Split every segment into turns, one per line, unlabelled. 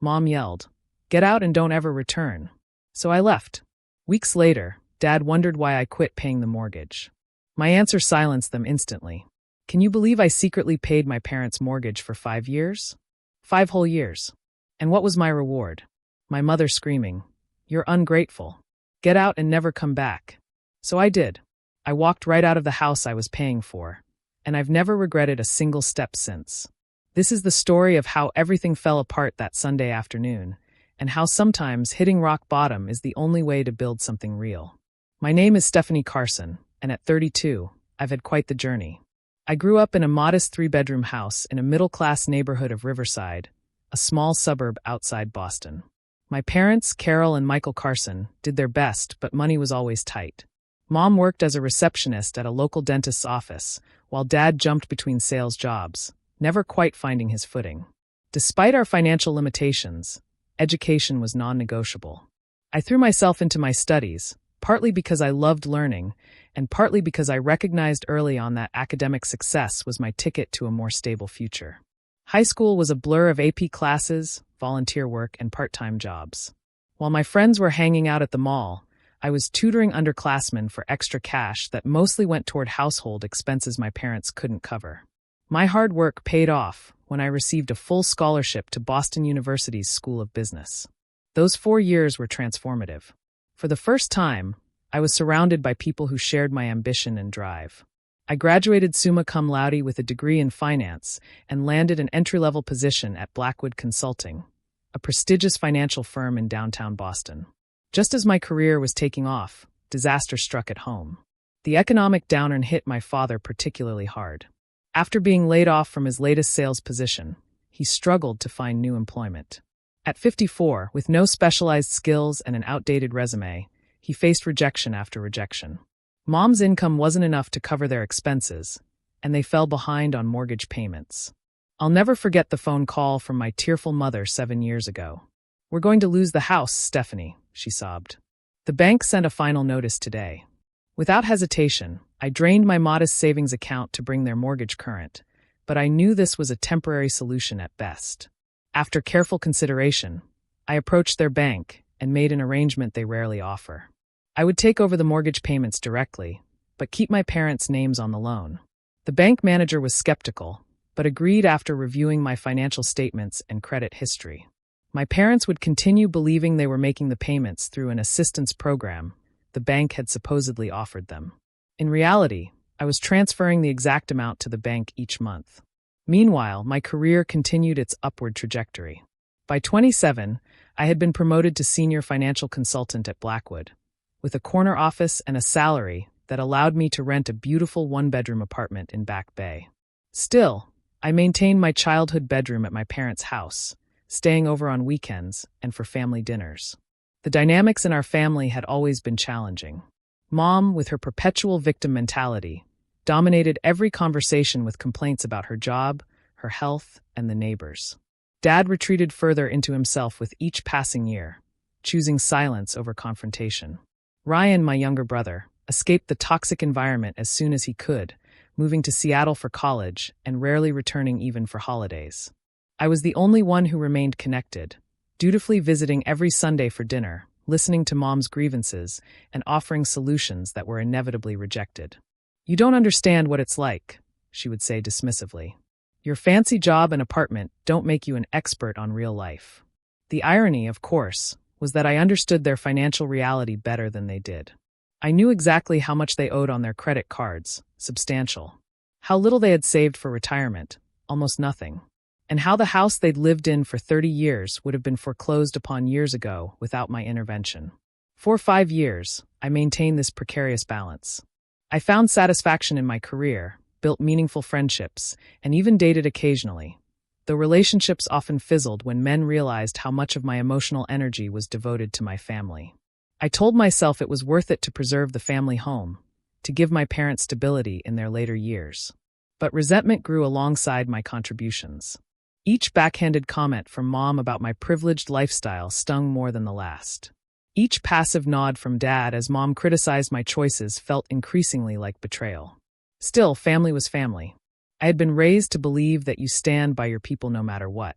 Mom yelled, "Get out and don't ever return." So I left. Weeks later, Dad wondered why I quit paying the mortgage. My answer silenced them instantly. Can you believe I secretly paid my parents' mortgage for 5 years? 5 whole years. And what was my reward? My mother screaming, "You're ungrateful. Get out and never come back." So I did. I walked right out of the house I was paying for, and I've never regretted a single step since. This is the story of how everything fell apart that Sunday afternoon, and how sometimes hitting rock bottom is the only way to build something real. My name is Stephanie Carson, and at 32, I've had quite the journey. I grew up in a modest 3-bedroom house in a middle-class neighborhood of Riverside, a small suburb outside Boston. My parents, Carol and Michael Carson, did their best, but money was always tight. Mom worked as a receptionist at a local dentist's office, while Dad jumped between sales jobs, never quite finding his footing. Despite our financial limitations, education was non-negotiable. I threw myself into my studies, partly because I loved learning, and partly because I recognized early on that academic success was my ticket to a more stable future. High school was a blur of AP classes, volunteer work, and part-time jobs. While my friends were hanging out at the mall, I was tutoring underclassmen for extra cash that mostly went toward household expenses my parents couldn't cover. My hard work paid off when I received a full scholarship to Boston University's School of Business. Those 4 years were transformative. For the first time, I was surrounded by people who shared my ambition and drive. I graduated summa cum laude with a degree in finance and landed an entry-level position at Blackwood Consulting, a prestigious financial firm in downtown Boston. Just as my career was taking off, disaster struck at home. The economic downturn hit my father particularly hard. After being laid off from his latest sales position, he struggled to find new employment. At 54, with no specialized skills and an outdated resume, he faced rejection after rejection. Mom's income wasn't enough to cover their expenses, and they fell behind on mortgage payments. I'll never forget the phone call from my tearful mother 7 years ago. "We're going to lose the house, Stephanie," she sobbed. "The bank sent a final notice today." Without hesitation, I drained my modest savings account to bring their mortgage current, but I knew this was a temporary solution at best. After careful consideration, I approached their bank and made an arrangement they rarely offer. I would take over the mortgage payments directly, but keep my parents' names on the loan. The bank manager was skeptical, but agreed after reviewing my financial statements and credit history. My parents would continue believing they were making the payments through an assistance program the bank had supposedly offered them. In reality, I was transferring the exact amount to the bank each month. Meanwhile, my career continued its upward trajectory. By 27, I had been promoted to senior financial consultant at Blackwood, with a corner office and a salary that allowed me to rent a beautiful 1-bedroom apartment in Back Bay. Still, I maintained my childhood bedroom at my parents' house, staying over on weekends and for family dinners. The dynamics in our family had always been challenging. Mom, with her perpetual victim mentality, dominated every conversation with complaints about her job, her health, and the neighbors. Dad retreated further into himself with each passing year, choosing silence over confrontation. Ryan, my younger brother, escaped the toxic environment as soon as he could, moving to Seattle for college and rarely returning even for holidays. I was the only one who remained connected, dutifully visiting every Sunday for dinner, listening to Mom's grievances, and offering solutions that were inevitably rejected. "You don't understand what it's like," she would say dismissively. "Your fancy job and apartment don't make you an expert on real life." The irony, of course, was that I understood their financial reality better than they did. I knew exactly how much they owed on their credit cards, substantial. How little they had saved for retirement, almost nothing. And how the house they'd lived in for 30 years would have been foreclosed upon years ago without my intervention. For 5 years, I maintained this precarious balance. I found satisfaction in my career, built meaningful friendships, and even dated occasionally, though relationships often fizzled when men realized how much of my emotional energy was devoted to my family. I told myself it was worth it to preserve the family home, to give my parents stability in their later years. But resentment grew alongside my contributions. Each backhanded comment from Mom about my privileged lifestyle stung more than the last. Each passive nod from Dad as Mom criticized my choices felt increasingly like betrayal. Still, family was family. I had been raised to believe that you stand by your people no matter what.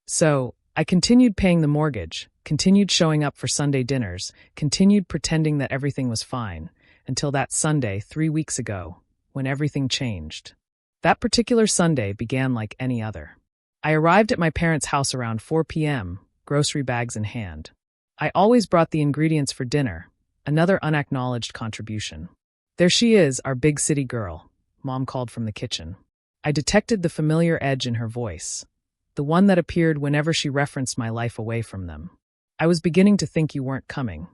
So, I continued paying the mortgage, continued showing up for Sunday dinners, continued pretending that everything was fine, until that Sunday 3 weeks ago, when everything changed. That particular Sunday began like any other. I arrived at my parents' house around 4 p.m., grocery bags in hand. I always brought the ingredients for dinner, another unacknowledged contribution. There she is, our big city girl, Mom called from the kitchen. I detected the familiar edge in her voice, the one that appeared whenever she referenced my life away from them. I was beginning to think you weren't coming.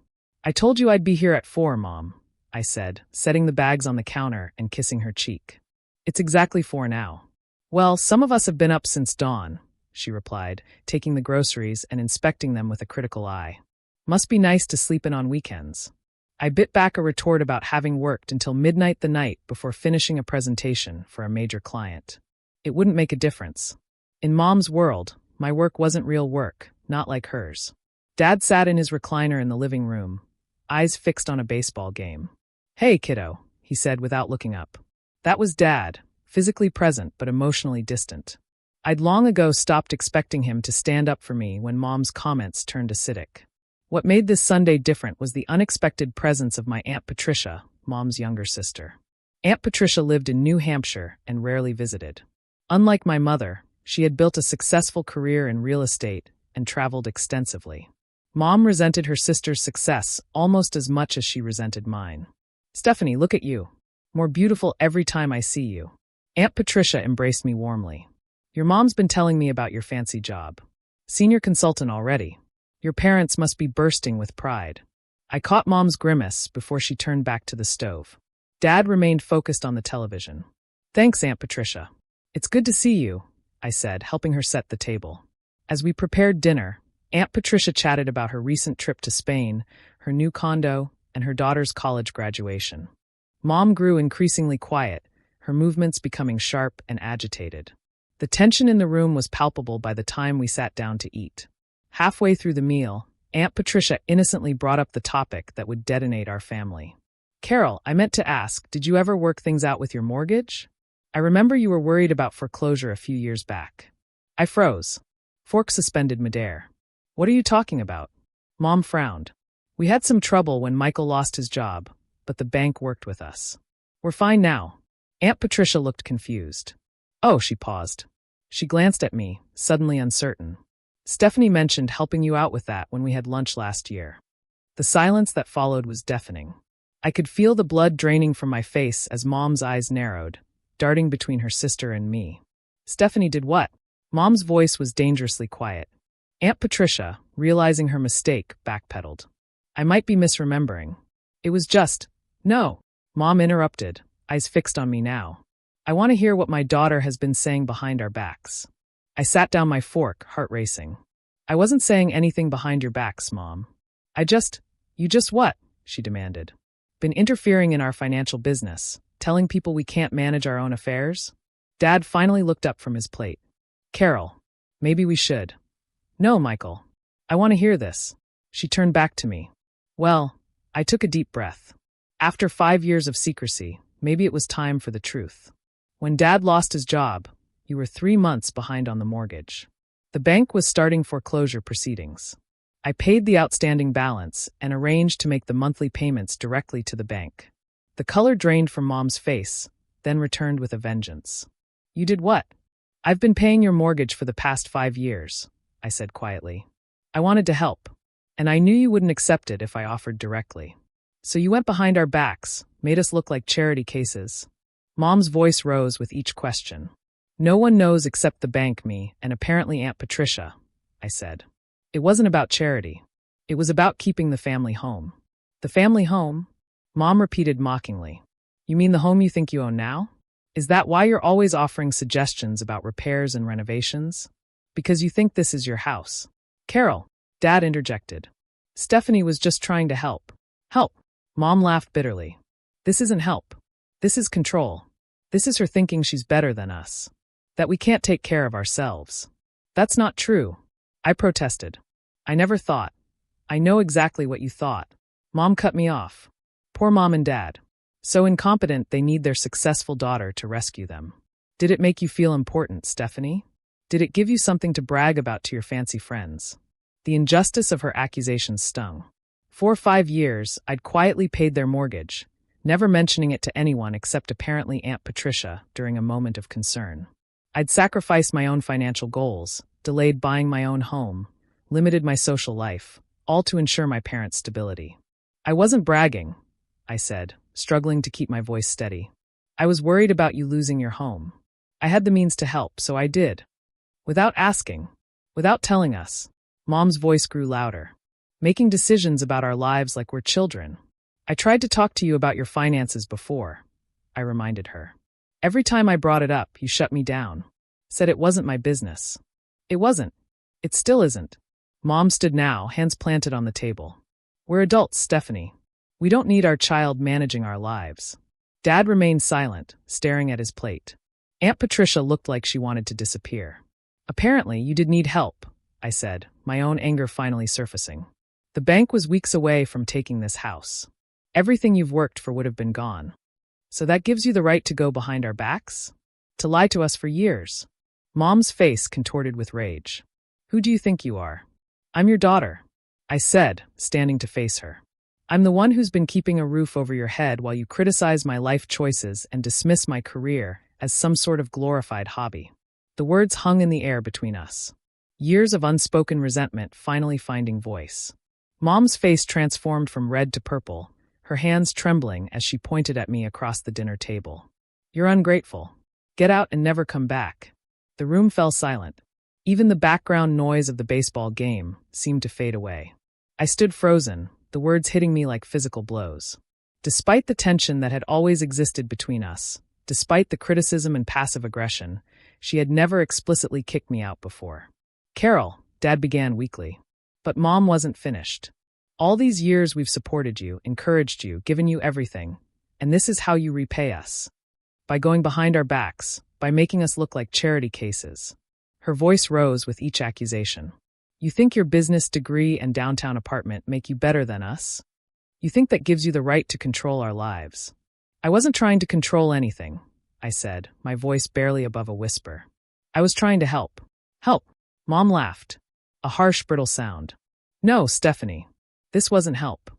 I told you I'd be here at 4, Mom, I said, setting the bags on the counter and kissing her cheek. It's exactly 4 now. Well, some of us have been up since dawn, she replied, taking the groceries and inspecting them with a critical eye. Must be nice to sleep in on weekends. I bit back a retort about having worked until midnight the night before finishing a presentation for a major client. It wouldn't make a difference. In Mom's world, my work wasn't real work, not like hers. Dad sat in his recliner in the living room, eyes fixed on a baseball game. Hey, kiddo, he said without looking up. That was Dad, physically present but emotionally distant. I'd long ago stopped expecting him to stand up for me when Mom's comments turned acidic. What made this Sunday different was the unexpected presence of my Aunt Patricia, Mom's younger sister. Aunt Patricia lived in New Hampshire and rarely visited. Unlike my mother, she had built a successful career in real estate and traveled extensively. Mom resented her sister's success almost as much as she resented mine. Stephanie, look at you. More beautiful every time I see you. Aunt Patricia embraced me warmly. Your mom's been telling me about your fancy job. Senior consultant already. Your parents must be bursting with pride. I caught Mom's grimace before she turned back to the stove. Dad remained focused on the television. Thanks, Aunt Patricia. It's good to see you, I said, helping her set the table. As we prepared dinner, Aunt Patricia chatted about her recent trip to Spain, her new condo, and her daughter's college graduation. Mom grew increasingly quiet, her movements becoming sharp and agitated. The tension in the room was palpable by the time we sat down to eat. Halfway through the meal, Aunt Patricia innocently brought up the topic that would detonate our family. Carol, I meant to ask, did you ever work things out with your mortgage? I remember you were worried about foreclosure a few years back. I froze. Fork suspended midair. What are you talking about? Mom frowned. We had some trouble when Michael lost his job, but the bank worked with us. We're fine now. Aunt Patricia looked confused. Oh, she paused. She glanced at me, suddenly uncertain. Stephanie mentioned helping you out with that when we had lunch last year. The silence that followed was deafening. I could feel the blood draining from my face as Mom's eyes narrowed, darting between her sister and me. Stephanie did what? Mom's voice was dangerously quiet. Aunt Patricia, realizing her mistake, backpedaled. I might be misremembering. It was just, no. Mom interrupted, eyes fixed on me now. I want to hear what my daughter has been saying behind our backs. I sat down my fork, heart racing. I wasn't saying anything behind your backs, Mom. You just what? She demanded. Been interfering in our financial business, telling people we can't manage our own affairs? Dad finally looked up from his plate. Carol, maybe we should. No, Michael. I want to hear this. She turned back to me. Well, I took a deep breath. After 5 years of secrecy, maybe it was time for the truth. When Dad lost his job, you were 3 months behind on the mortgage. The bank was starting foreclosure proceedings. I paid the outstanding balance and arranged to make the monthly payments directly to the bank. The color drained from Mom's face, then returned with a vengeance. You did what? I've been paying your mortgage for the past 5 years, I said quietly. I wanted to help, and I knew you wouldn't accept it if I offered directly. So you went behind our backs, made us look like charity cases. Mom's voice rose with each question. No one knows except the bank, me, and apparently Aunt Patricia, I said. It wasn't about charity. It was about keeping the family home. The family home? Mom repeated mockingly. You mean the home you think you own now? Is that why you're always offering suggestions about repairs and renovations? Because you think this is your house. Carol, Dad interjected. Stephanie was just trying to help. Help. Mom laughed bitterly. This isn't help. This is control. This is her thinking she's better than us. That we can't take care of ourselves. That's not true. I protested. I never thought. I know exactly what you thought. Mom cut me off. Poor Mom and Dad. So incompetent they need their successful daughter to rescue them. Did it make you feel important, Stephanie? Did it give you something to brag about to your fancy friends? The injustice of her accusations stung. For 5 years, I'd quietly paid their mortgage, never mentioning it to anyone except apparently Aunt Patricia during a moment of concern. I'd sacrificed my own financial goals, delayed buying my own home, limited my social life, all to ensure my parents' stability. I wasn't bragging, I said, struggling to keep my voice steady. I was worried about you losing your home. I had the means to help, so I did. Without asking, without telling us. Mom's voice grew louder. Making decisions about our lives like we're children. I tried to talk to you about your finances before, I reminded her. Every time I brought it up, you shut me down. Said it wasn't my business. It wasn't. It still isn't. Mom stood now, hands planted on the table. We're adults, Stephanie. We don't need our child managing our lives. Dad remained silent, staring at his plate. Aunt Patricia looked like she wanted to disappear. Apparently, you did need help, I said, my own anger finally surfacing. The bank was weeks away from taking this house. Everything you've worked for would have been gone. So that gives you the right to go behind our backs? To lie to us for years? Mom's face contorted with rage. Who do you think you are? I'm your daughter, I said, standing to face her. I'm the one who's been keeping a roof over your head while you criticize my life choices and dismiss my career as some sort of glorified hobby. The words hung in the air between us. Years of unspoken resentment finally finding voice. Mom's face transformed from red to purple, her hands trembling as she pointed at me across the dinner table. You're ungrateful. Get out and never come back. The room fell silent. Even the background noise of the baseball game seemed to fade away. I stood frozen, the words hitting me like physical blows. Despite the tension that had always existed between us, despite the criticism and passive aggression, she had never explicitly kicked me out before. Carol, Dad began weakly. But Mom wasn't finished. All these years we've supported you, encouraged you, given you everything, and this is how you repay us. By going behind our backs, by making us look like charity cases. Her voice rose with each accusation. You think your business degree and downtown apartment make you better than us? You think that gives you the right to control our lives? I wasn't trying to control anything, I said, my voice barely above a whisper. I was trying to help. Help. Mom laughed. A harsh, brittle sound. No, Stephanie. This wasn't help.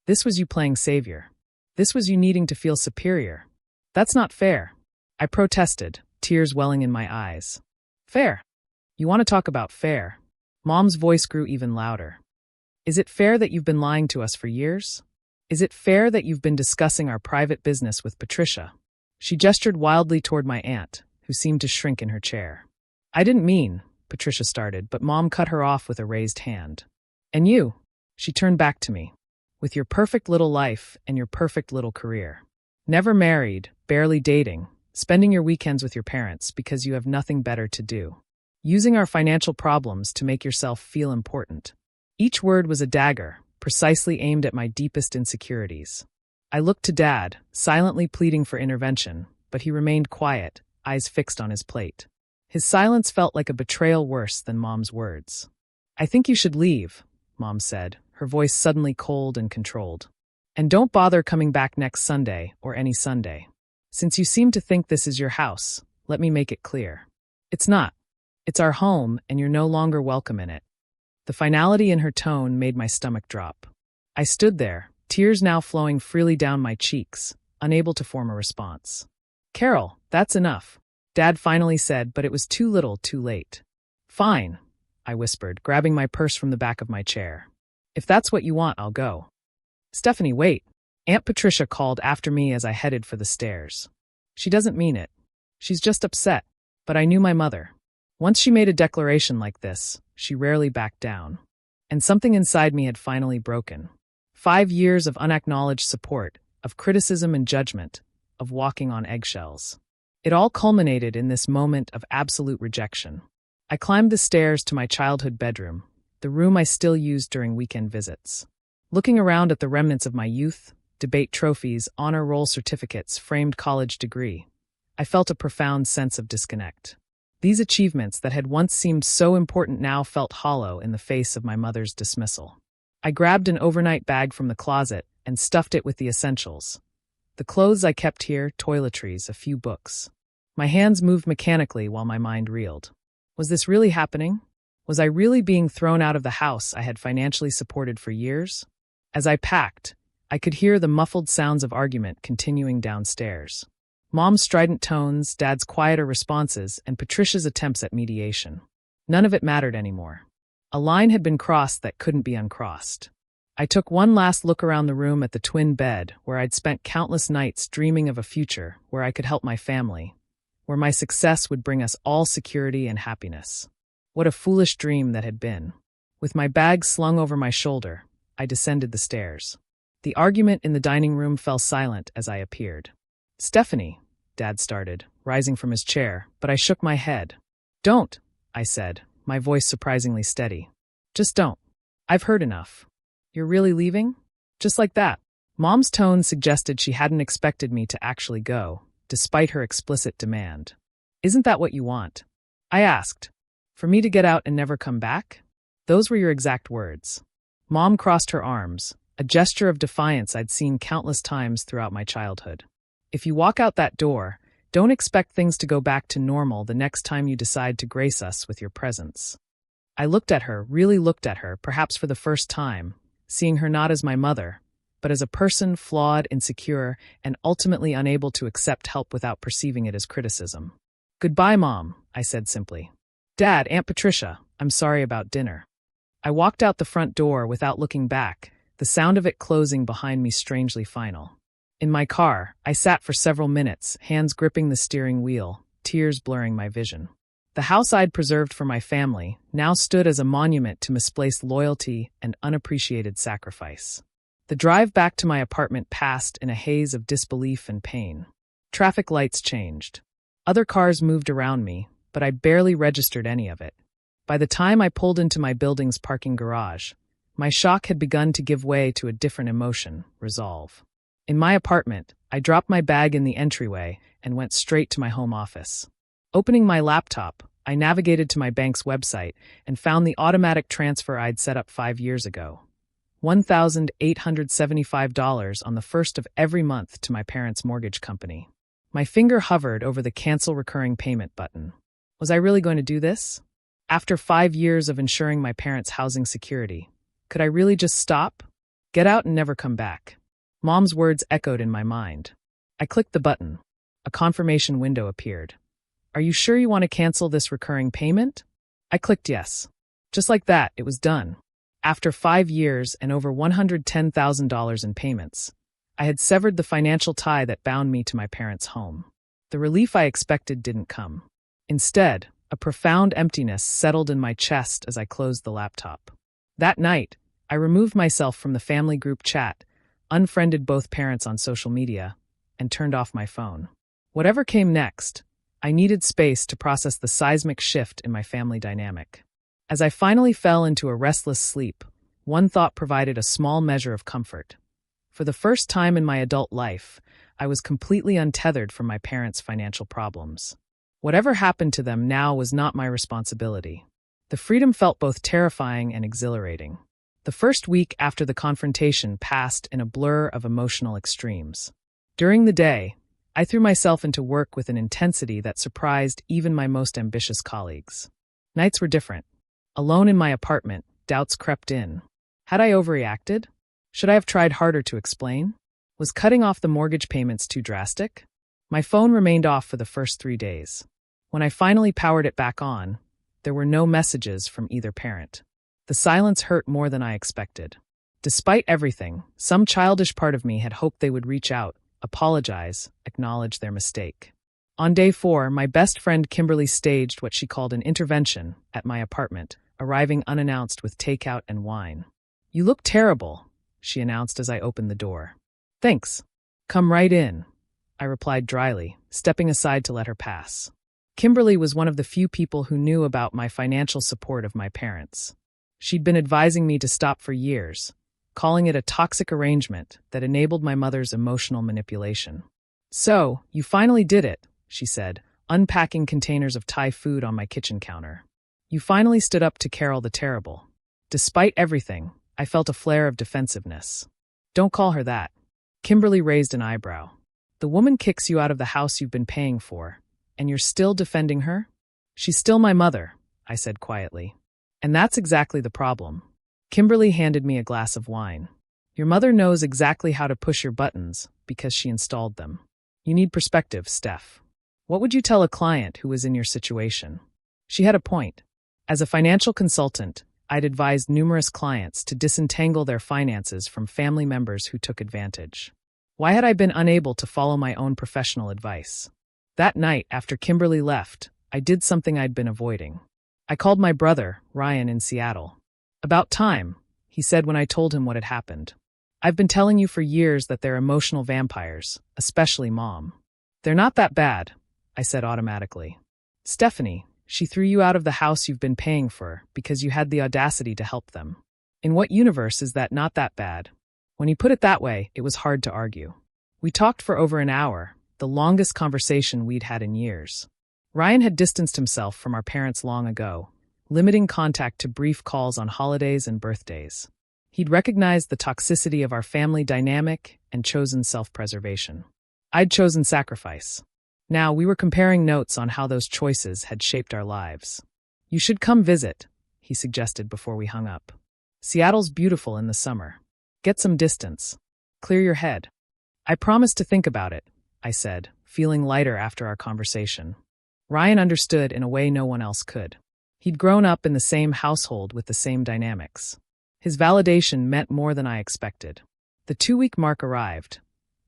This was you playing savior. This was you needing to feel superior. That's not fair. I protested, tears welling in my eyes. Fair. You want to talk about fair? Mom's voice grew even louder. Is it fair that you've been lying to us for years? Is it fair that you've been discussing our private business with Patricia? She gestured wildly toward my aunt, who seemed to shrink in her chair. I didn't mean, Patricia started, but Mom cut her off with a raised hand. And you? She turned back to me. With your perfect little life and your perfect little career. Never married, barely dating, spending your weekends with your parents because you have nothing better to do. Using our financial problems to make yourself feel important. Each word was a dagger, precisely aimed at my deepest insecurities. I looked to Dad, silently pleading for intervention, but he remained quiet, eyes fixed on his plate. His silence felt like a betrayal worse than Mom's words. I think you should leave, Mom said, her voice suddenly cold and controlled. And don't bother coming back next Sunday or any Sunday. Since you seem to think this is your house, let me make it clear. It's not. It's our home, and you're no longer welcome in it. The finality in her tone made my stomach drop. I stood there, tears now flowing freely down my cheeks, unable to form a response. Carol, that's enough, Dad finally said, but it was too little, too late. Fine, I whispered, grabbing my purse from the back of my chair. If that's what you want, I'll go. Stephanie, wait. Aunt Patricia called after me as I headed for the stairs. She doesn't mean it. She's just upset. But I knew my mother. Once she made a declaration like this, she rarely backed down. And something inside me had finally broken. 5 years of unacknowledged support, of criticism and judgment, of walking on eggshells. It all culminated in this moment of absolute rejection. I climbed the stairs to my childhood bedroom, the room I still used during weekend visits. Looking around at the remnants of my youth, debate trophies, honor roll certificates, framed college degree, I felt a profound sense of disconnect. These achievements that had once seemed so important now felt hollow in the face of my mother's dismissal. I grabbed an overnight bag from the closet and stuffed it with the essentials. The clothes I kept here, toiletries, a few books. My hands moved mechanically while my mind reeled. Was this really happening? Was I really being thrown out of the house I had financially supported for years? As I packed, I could hear the muffled sounds of argument continuing downstairs. Mom's strident tones, Dad's quieter responses, and Patricia's attempts at mediation. None of it mattered anymore. A line had been crossed that couldn't be uncrossed. I took one last look around the room at the twin bed, where I'd spent countless nights dreaming of a future where I could help my family, where my success would bring us all security and happiness. What a foolish dream that had been. With my bag slung over my shoulder, I descended the stairs. The argument in the dining room fell silent as I appeared. "Stephanie," Dad started, rising from his chair, but I shook my head. "Don't," I said, my voice surprisingly steady. "Just don't. I've heard enough." "You're really leaving?" Just like that. Mom's tone suggested she hadn't expected me to actually go, despite her explicit demand. "Isn't that what you want?" I asked. "For me to get out and never come back?" "Those were your exact words." Mom crossed her arms, a gesture of defiance I'd seen countless times throughout my childhood. "If you walk out that door, don't expect things to go back to normal the next time you decide to grace us with your presence." I looked at her, really looked at her, perhaps for the first time, seeing her not as my mother, but as a person flawed, insecure, and ultimately unable to accept help without perceiving it as criticism. "Goodbye, Mom," I said simply. "Dad, Aunt Patricia, I'm sorry about dinner." I walked out the front door without looking back, the sound of it closing behind me strangely final. In my car, I sat for several minutes, hands gripping the steering wheel, tears blurring my vision. The house I'd preserved for my family now stood as a monument to misplaced loyalty and unappreciated sacrifice. The drive back to my apartment passed in a haze of disbelief and pain. Traffic lights changed. Other cars moved around me, but I barely registered any of it. By the time I pulled into my building's parking garage, my shock had begun to give way to a different emotion, resolve. In my apartment, I dropped my bag in the entryway and went straight to my home office. Opening my laptop, I navigated to my bank's website and found the automatic transfer I'd set up 5 years ago. $1,875 on the first of every month to my parents' mortgage company. My finger hovered over the cancel recurring payment button. Was I really going to do this? After 5 years of ensuring my parents' housing security, could I really just stop? Get out and never come back. Mom's words echoed in my mind. I clicked the button. A confirmation window appeared. "Are you sure you want to cancel this recurring payment?" I clicked yes. Just like that, it was done. After 5 years and over $110,000 in payments, I had severed the financial tie that bound me to my parents' home. The relief I expected didn't come. Instead, a profound emptiness settled in my chest as I closed the laptop. That night, I removed myself from the family group chat, unfriended both parents on social media, and turned off my phone. Whatever came next, I needed space to process the seismic shift in my family dynamic. As I finally fell into a restless sleep, one thought provided a small measure of comfort. For the first time in my adult life, I was completely untethered from my parents' financial problems. Whatever happened to them now was not my responsibility. The freedom felt both terrifying and exhilarating. The first week after the confrontation passed in a blur of emotional extremes. During the day, I threw myself into work with an intensity that surprised even my most ambitious colleagues. Nights were different. Alone in my apartment, doubts crept in. Had I overreacted? Should I have tried harder to explain? Was cutting off the mortgage payments too drastic? My phone remained off for the first 3 days. When I finally powered it back on, there were no messages from either parent. The silence hurt more than I expected. Despite everything, some childish part of me had hoped they would reach out, apologize, acknowledge their mistake. On day 4, my best friend Kimberly staged what she called an intervention at my apartment, arriving unannounced with takeout and wine. "You look terrible," she announced as I opened the door. "Thanks. Come right in," I replied dryly, stepping aside to let her pass. Kimberly was one of the few people who knew about my financial support of my parents. She'd been advising me to stop for years, calling it a toxic arrangement that enabled my mother's emotional manipulation. "So, you finally did it," she said, unpacking containers of Thai food on my kitchen counter. "You finally stood up to Carol the Terrible." Despite everything, I felt a flare of defensiveness. "Don't call her that." Kimberly raised an eyebrow. "The woman kicks you out of the house you've been paying for, and you're still defending her?" "She's still my mother," I said quietly. And that's exactly the problem. Kimberly handed me a glass of wine. Your mother knows exactly how to push your buttons because she installed them. You need perspective, Steph. What would you tell a client who was in your situation? She had a point. As a financial consultant, I'd advised numerous clients to disentangle their finances from family members who took advantage. Why had I been unable to follow my own professional advice? That night, after Kimberly left, I did something I'd been avoiding. I called my brother, Ryan, in Seattle. About time, he said when I told him what had happened. I've been telling you for years that they're emotional vampires, especially Mom. They're not that bad, I said automatically. Stephanie, she threw you out of the house you've been paying for because you had the audacity to help them. In what universe is that not that bad? When he put it that way, it was hard to argue. We talked for over an hour, the longest conversation we'd had in years. Ryan had distanced himself from our parents long ago, limiting contact to brief calls on holidays and birthdays. He'd recognized the toxicity of our family dynamic and chosen self-preservation. I'd chosen sacrifice. Now, we were comparing notes on how those choices had shaped our lives. You should come visit, he suggested before we hung up. Seattle's beautiful in the summer. Get some distance. Clear your head. I promised to think about it, I said, feeling lighter after our conversation. Ryan understood in a way no one else could. He'd grown up in the same household with the same dynamics. His validation meant more than I expected. The 2-week mark arrived.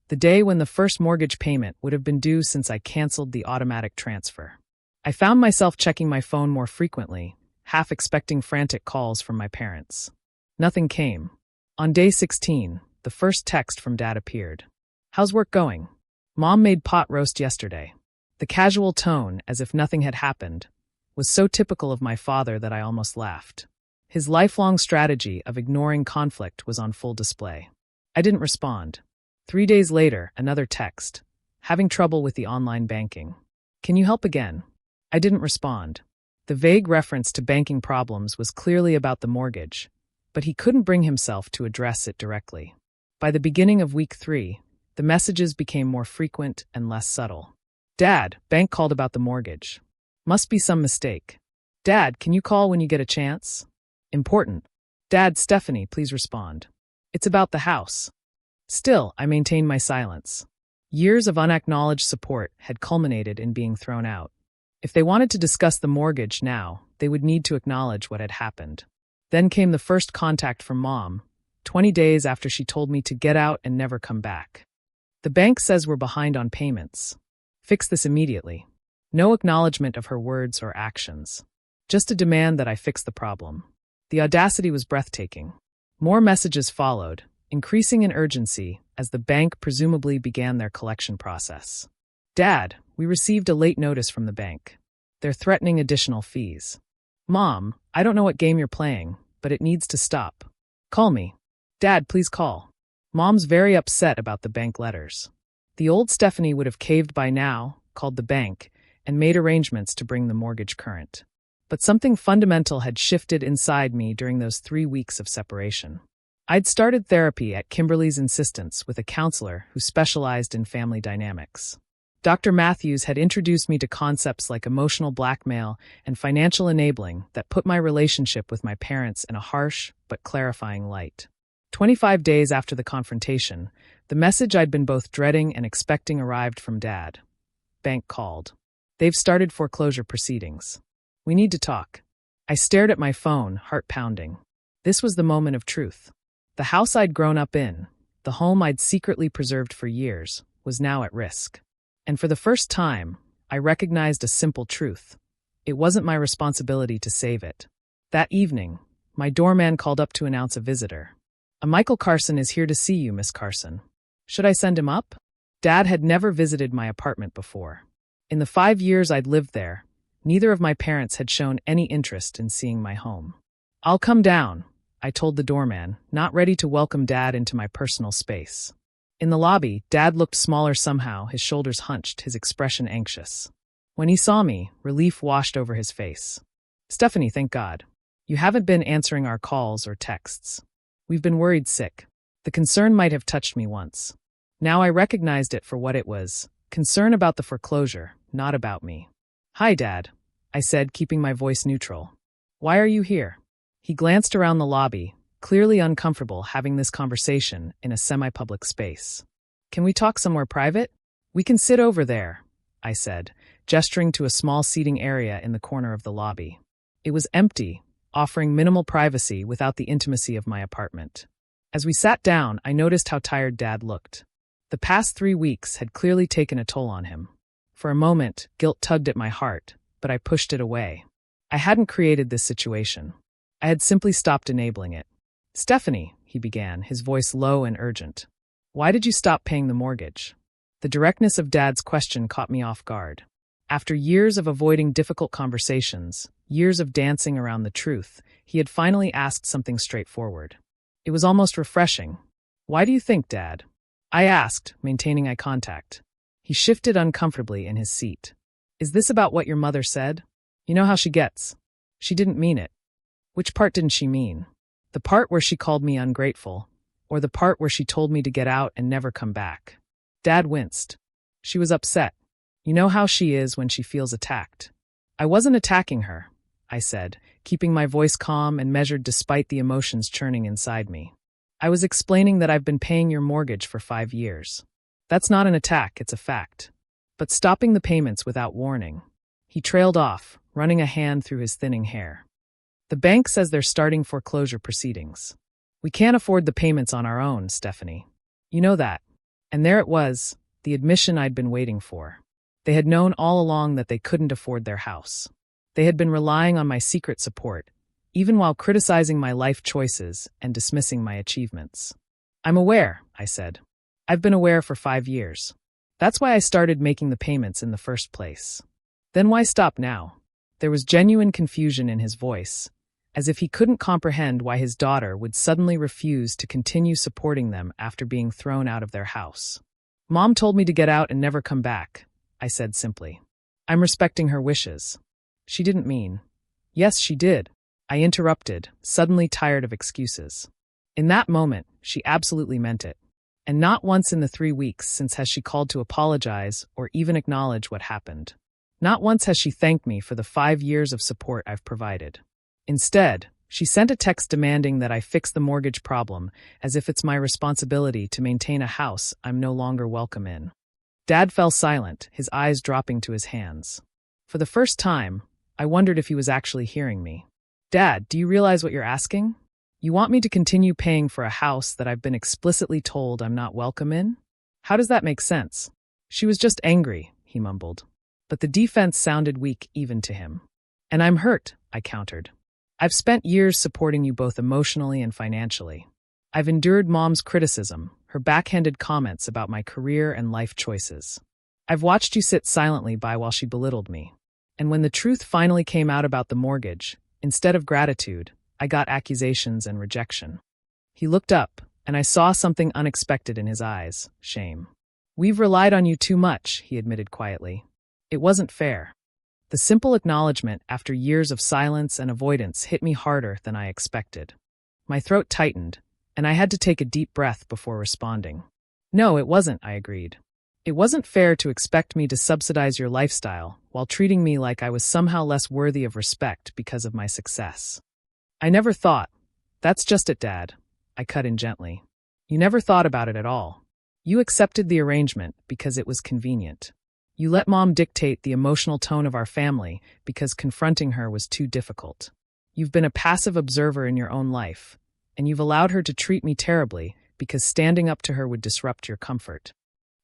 The day when the first mortgage payment would have been due since I canceled the automatic transfer. I found myself checking my phone more frequently, half expecting frantic calls from my parents. Nothing came. On day 16, the first text from Dad appeared. How's work going? Mom made pot roast yesterday. The casual tone, as if nothing had happened, was so typical of my father that I almost laughed. His lifelong strategy of ignoring conflict was on full display. I didn't respond. 3 days later, another text. Having trouble with the online banking. Can you help again? I didn't respond. The vague reference to banking problems was clearly about the mortgage, but he couldn't bring himself to address it directly. By the beginning of week 3, the messages became more frequent and less subtle. Dad, bank called about the mortgage. Must be some mistake. Dad, can you call when you get a chance? Important. Dad, Stephanie, please respond. It's about the house. Still, I maintained my silence. Years of unacknowledged support had culminated in being thrown out. If they wanted to discuss the mortgage now, they would need to acknowledge what had happened. Then came the first contact from Mom, 20 days after she told me to get out and never come back. The bank says we're behind on payments. Fix this immediately. No acknowledgement of her words or actions. Just a demand that I fix the problem. The audacity was breathtaking. More messages followed, increasing in urgency as the bank presumably began their collection process. Dad, we received a late notice from the bank. They're threatening additional fees. Mom, I don't know what game you're playing, but it needs to stop. Call me. Dad, please call. Mom's very upset about the bank letters. The old Stephanie would have caved by now, called the bank, and made arrangements to bring the mortgage current. But something fundamental had shifted inside me during those 3 weeks of separation. I'd started therapy at Kimberly's insistence with a counselor who specialized in family dynamics. Dr. Matthews had introduced me to concepts like emotional blackmail and financial enabling that put my relationship with my parents in a harsh but clarifying light. 25 days after the confrontation, the message I'd been both dreading and expecting arrived from Dad. Bank called. They've started foreclosure proceedings. We need to talk. I stared at my phone, heart pounding. This was the moment of truth. The house I'd grown up in, the home I'd secretly preserved for years, was now at risk. And for the first time, I recognized a simple truth. It wasn't my responsibility to save it. That evening, my doorman called up to announce a visitor. A Michael Carson is here to see you, Miss Carson. Should I send him up? Dad had never visited my apartment before. In the 5 years I'd lived there, neither of my parents had shown any interest in seeing my home. I'll come down, I told the doorman, not ready to welcome Dad into my personal space. In the lobby, Dad looked smaller somehow, his shoulders hunched, his expression anxious. When he saw me, relief washed over his face. Stephanie, thank God. You haven't been answering our calls or texts. We've been worried sick. The concern might have touched me once. Now I recognized it for what it was, concern about the foreclosure, not about me. Hi, Dad. I said, keeping my voice neutral. Why are you here? He glanced around the lobby, clearly uncomfortable having this conversation in a semi-public space. Can we talk somewhere private? We can sit over there, I said, gesturing to a small seating area in the corner of the lobby. It was empty, offering minimal privacy without the intimacy of my apartment. As we sat down, I noticed how tired Dad looked. The past 3 weeks had clearly taken a toll on him. For a moment, guilt tugged at my heart, but I pushed it away. I hadn't created this situation. I had simply stopped enabling it. Stephanie, he began, his voice low and urgent. Why did you stop paying the mortgage? The directness of Dad's question caught me off guard. After years of avoiding difficult conversations, years of dancing around the truth, he had finally asked something straightforward. It was almost refreshing. Why do you think, Dad? I asked, maintaining eye contact. He shifted uncomfortably in his seat. Is this about what your mother said? You know how she gets. She didn't mean it. Which part didn't she mean? The part where she called me ungrateful, or the part where she told me to get out and never come back? Dad winced. She was upset. You know how she is when she feels attacked. I wasn't attacking her, I said, keeping my voice calm and measured despite the emotions churning inside me. I was explaining that I've been paying your mortgage for 5 years. That's not an attack, it's a fact. But stopping the payments without warning. He trailed off, running a hand through his thinning hair. The bank says they're starting foreclosure proceedings. We can't afford the payments on our own, Stephanie. You know that. And there it was, the admission I'd been waiting for. They had known all along that they couldn't afford their house. They had been relying on my secret support, even while criticizing my life choices and dismissing my achievements. I'm aware, I said. I've been aware for 5 years. That's why I started making the payments in the first place. Then why stop now? There was genuine confusion in his voice, as if he couldn't comprehend why his daughter would suddenly refuse to continue supporting them after being thrown out of their house. Mom told me to get out and never come back, I said simply. I'm respecting her wishes. She didn't mean. Yes, she did, I interrupted, suddenly tired of excuses. In that moment, she absolutely meant it. And not once in the 3 weeks since has she called to apologize or even acknowledge what happened. Not once has she thanked me for the 5 years of support I've provided. Instead, she sent a text demanding that I fix the mortgage problem, as if it's my responsibility to maintain a house I'm no longer welcome in. Dad fell silent, his eyes dropping to his hands. For the first time, I wondered if he was actually hearing me. Dad, do you realize what you're asking? You want me to continue paying for a house that I've been explicitly told I'm not welcome in? How does that make sense? She was just angry, he mumbled. But the defense sounded weak even to him. And I'm hurt, I countered. I've spent years supporting you both emotionally and financially. I've endured Mom's criticism, her backhanded comments about my career and life choices. I've watched you sit silently by while she belittled me. And when the truth finally came out about the mortgage, instead of gratitude, I got accusations and rejection. He looked up, and I saw something unexpected in his eyes, shame. We've relied on you too much, he admitted quietly. It wasn't fair. The simple acknowledgement after years of silence and avoidance hit me harder than I expected. My throat tightened, and I had to take a deep breath before responding. No, it wasn't, I agreed. It wasn't fair to expect me to subsidize your lifestyle while treating me like I was somehow less worthy of respect because of my success. I never thought. That's just it, Dad. I cut in gently. You never thought about it at all. You accepted the arrangement because it was convenient. You let Mom dictate the emotional tone of our family because confronting her was too difficult. You've been a passive observer in your own life, and you've allowed her to treat me terribly because standing up to her would disrupt your comfort.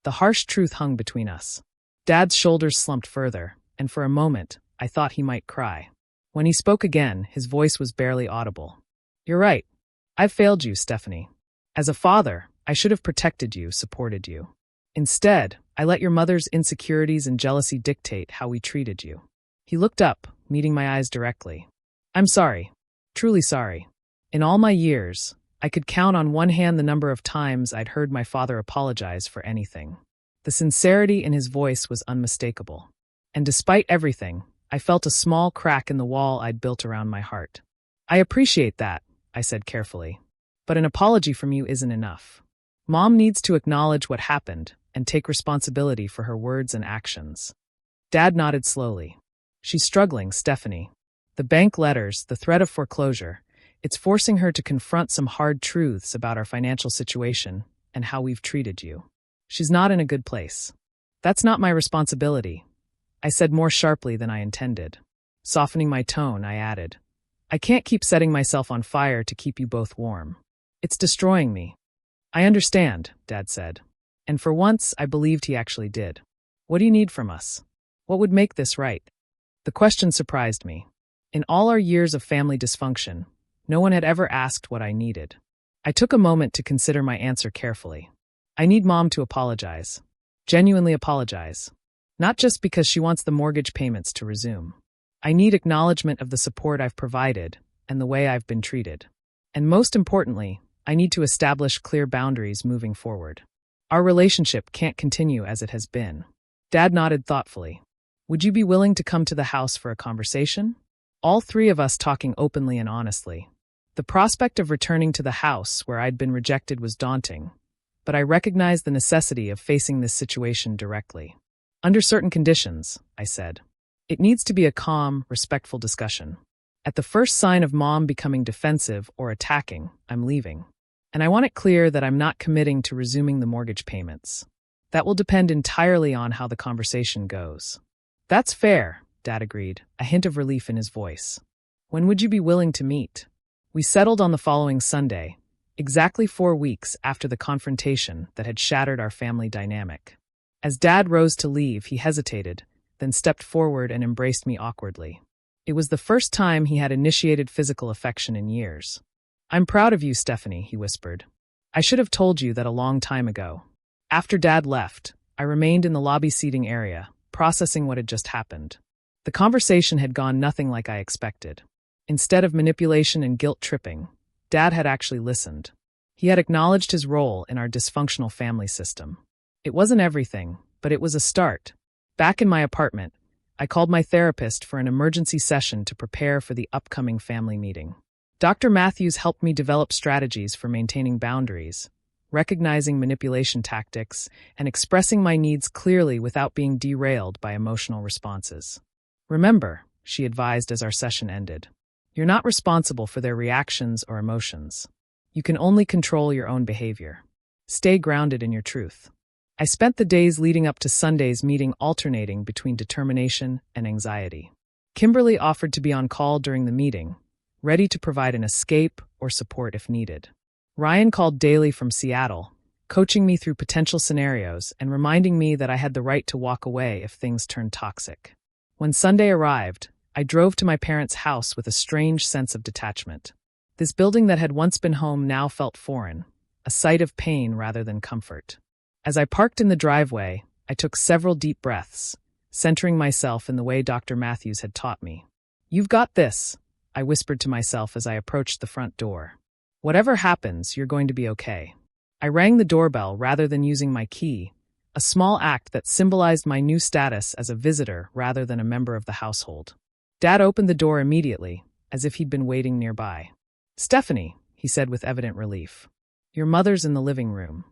The harsh truth hung between us. Dad's shoulders slumped further, and for a moment, I thought he might cry. When he spoke again, his voice was barely audible. You're right. I've failed you, Stephanie. As a father, I should have protected you, supported you. Instead, I let your mother's insecurities and jealousy dictate how we treated you. He looked up, meeting my eyes directly. I'm sorry. Truly sorry. In all my years, I could count on one hand the number of times I'd heard my father apologize for anything. The sincerity in his voice was unmistakable. And despite everything, I felt a small crack in the wall I'd built around my heart. I appreciate that, I said carefully. But an apology from you isn't enough. Mom needs to acknowledge what happened and take responsibility for her words and actions. Dad nodded slowly. She's struggling, Stephanie. The bank letters, the threat of foreclosure, it's forcing her to confront some hard truths about our financial situation and how we've treated you. She's not in a good place. That's not my responsibility, I said more sharply than I intended. Softening my tone, I added, I can't keep setting myself on fire to keep you both warm. It's destroying me. I understand, Dad said. And for once, I believed he actually did. What do you need from us? What would make this right? The question surprised me. In all our years of family dysfunction, no one had ever asked what I needed. I took a moment to consider my answer carefully. I need Mom to apologize. Genuinely apologize. Not just because she wants the mortgage payments to resume. I need acknowledgement of the support I've provided and the way I've been treated. And most importantly, I need to establish clear boundaries moving forward. Our relationship can't continue as it has been. Dad nodded thoughtfully. Would you be willing to come to the house for a conversation? All three of us talking openly and honestly. The prospect of returning to the house where I'd been rejected was daunting, but I recognized the necessity of facing this situation directly. Under certain conditions, I said. It needs to be a calm, respectful discussion. At the first sign of Mom becoming defensive or attacking, I'm leaving. And I want it clear that I'm not committing to resuming the mortgage payments. That will depend entirely on how the conversation goes. That's fair, Dad agreed, a hint of relief in his voice. When would you be willing to meet? We settled on the following Sunday, exactly 4 weeks after the confrontation that had shattered our family dynamic. As Dad rose to leave, he hesitated, then stepped forward and embraced me awkwardly. It was the first time he had initiated physical affection in years. I'm proud of you, Stephanie, he whispered. I should have told you that a long time ago. After Dad left, I remained in the lobby seating area, processing what had just happened. The conversation had gone nothing like I expected. Instead of manipulation and guilt-tripping, Dad had actually listened. He had acknowledged his role in our dysfunctional family system. It wasn't everything, but it was a start. Back in my apartment, I called my therapist for an emergency session to prepare for the upcoming family meeting. Dr. Matthews helped me develop strategies for maintaining boundaries, recognizing manipulation tactics, and expressing my needs clearly without being derailed by emotional responses. Remember, she advised as our session ended, you're not responsible for their reactions or emotions. You can only control your own behavior. Stay grounded in your truth. I spent the days leading up to Sunday's meeting alternating between determination and anxiety. Kimberly offered to be on call during the meeting, ready to provide an escape or support if needed. Ryan called daily from Seattle, coaching me through potential scenarios and reminding me that I had the right to walk away if things turned toxic. When Sunday arrived, I drove to my parents' house with a strange sense of detachment. This building that had once been home now felt foreign, a site of pain rather than comfort. As I parked in the driveway, I took several deep breaths, centering myself in the way Dr. Matthews had taught me. You've got this, I whispered to myself as I approached the front door. Whatever happens, you're going to be okay. I rang the doorbell rather than using my key, a small act that symbolized my new status as a visitor rather than a member of the household. Dad opened the door immediately, as if he'd been waiting nearby. Stephanie, he said with evident relief. Your mother's in the living room.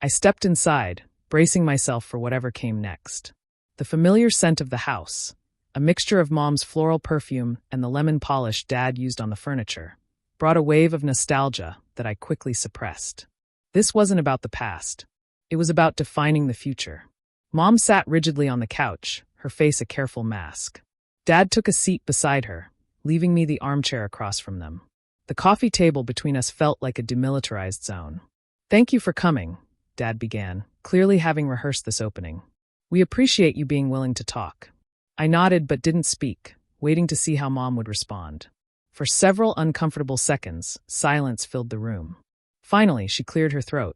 I stepped inside, bracing myself for whatever came next. The familiar scent of the house, a mixture of Mom's floral perfume and the lemon polish Dad used on the furniture, brought a wave of nostalgia that I quickly suppressed. This wasn't about the past. It was about defining the future. Mom sat rigidly on the couch, her face a careful mask. Dad took a seat beside her, leaving me the armchair across from them. The coffee table between us felt like a demilitarized zone. Thank you for coming, Dad began, clearly having rehearsed this opening. We appreciate you being willing to talk. I nodded but didn't speak, waiting to see how Mom would respond. For several uncomfortable seconds, silence filled the room. Finally, she cleared her throat.